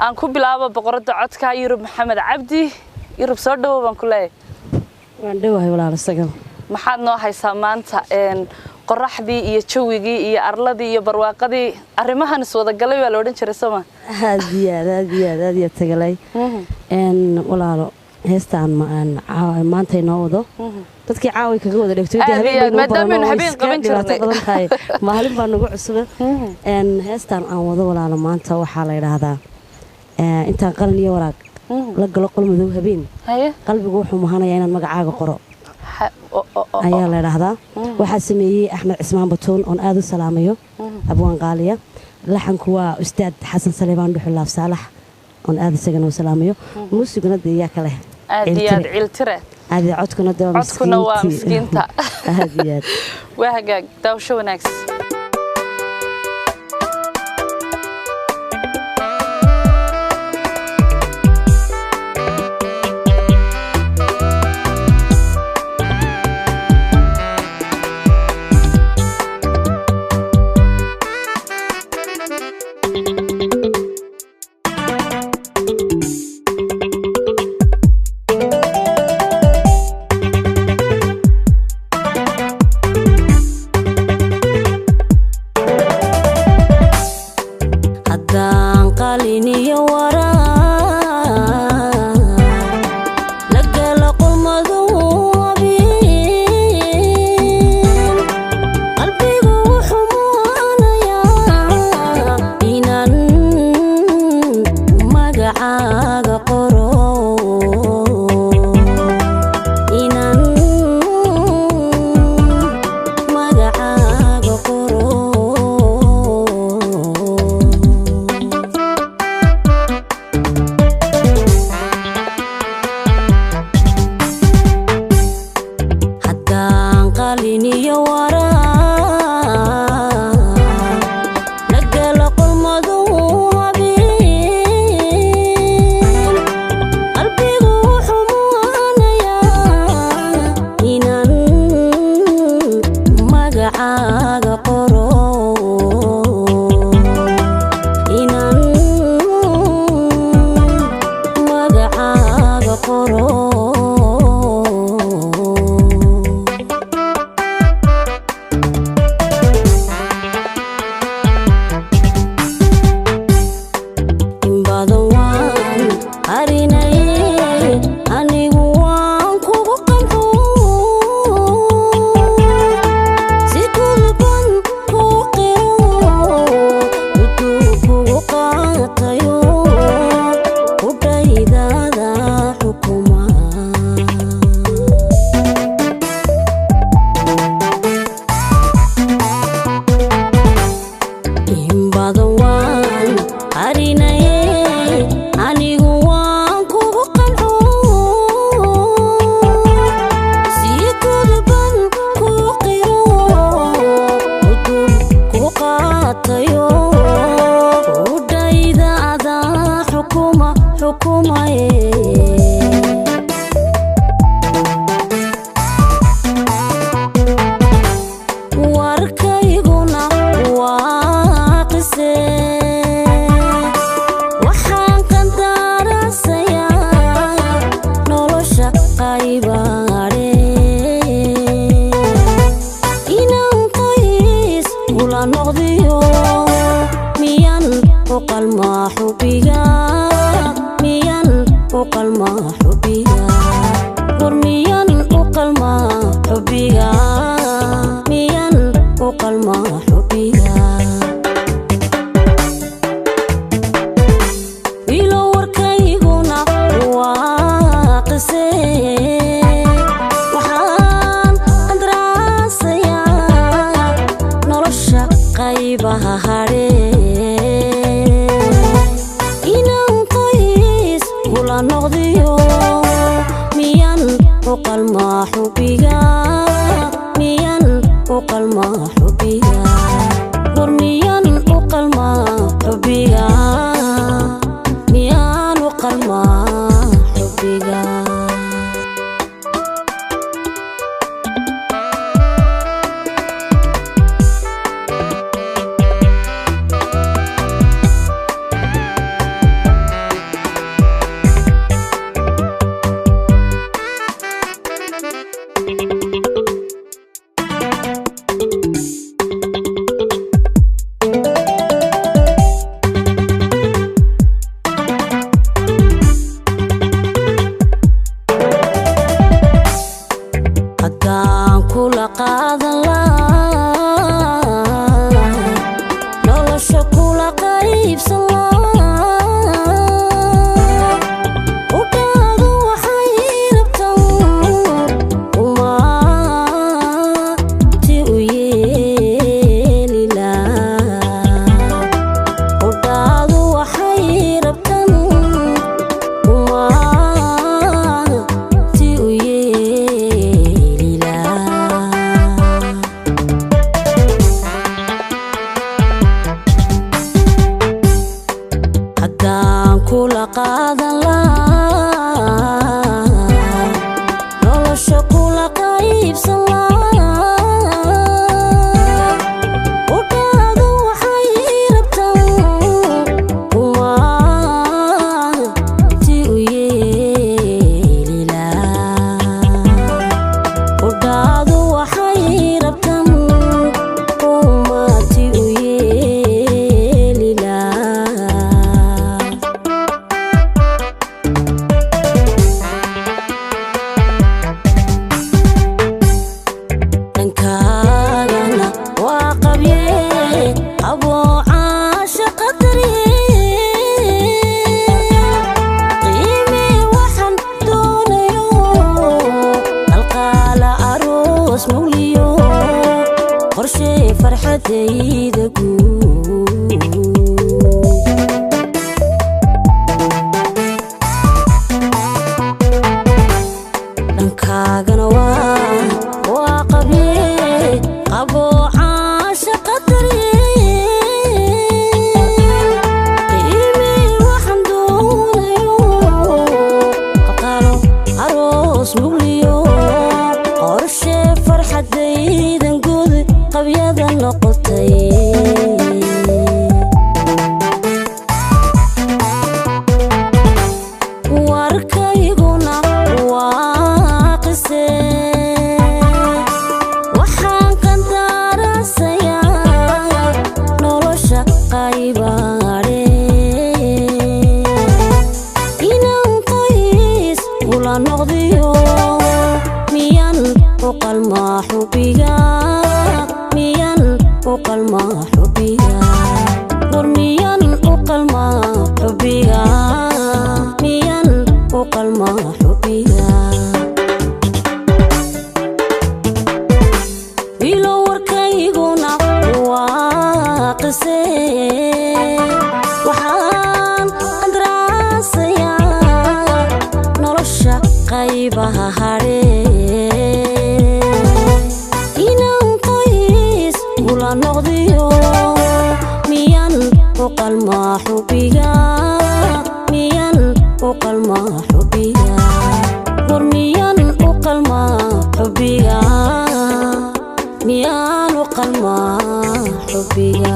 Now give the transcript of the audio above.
aan ku bilaabo boqorada codka Yurub Maxamed Cabdi Yurub soo dhawow baan ku leeyahay waan dhawahay walaal sagal maxaad noo haysaa maanta qoraxdii iyo jawigii iyo arladii iyo barwaaqadii arrimahan is wada galay waa la oran jiray Soomaa aad iyo tagalay walaalo heestaan maanta inoo wado dadkii caawi kaga wada dhigtay maadaama habeen qaban jirnay maalin baan ugu cusub heestaan aan wado walaalo maanta waxa la yiraahdaa intaan qalin iyo waraaq la galo qol madow habeen qalbigu wuxuu mahanayaa inaan magacaaga qoro ayaa la yiraahdaa waxa sameeyay Axmed Cismaan Batoon oo aad u salaamayo abwaan qaaliya laxanku waa ustaad Xasan Saleebaan Dhuxulaaf Saalax oo aad isagana u salaamayo muusiguna deeyaa kale aad ciltire aad codkuna waa miskiinta aad waa hagaag daawasho wanaagsan farxadayda dhankagana waa qabye qabo caashaqa qiimi waxaan doonayo qaqalo aroos mugliyo qorshe farxadaydan guud qabyada noqotay warkayguna waa qise waxaan qandaarasayaa nolosha qaybaadhe inaan qoys ula noqdiyo miyan u qalmaa xubiga miyan u qalmaa xubiga war miyan u qalmaa xubiga miyan u qalmaa xubiga wiilo warkayguna waa qise waxaan qandaraasayaa nolosha qaybaha hadhe inaan qoys ula noqdiyo miyan u qalmaa xubiga miyan u qalmaa xubiga war miyan u qalmaa xubiga miyan u qalmaa xubiga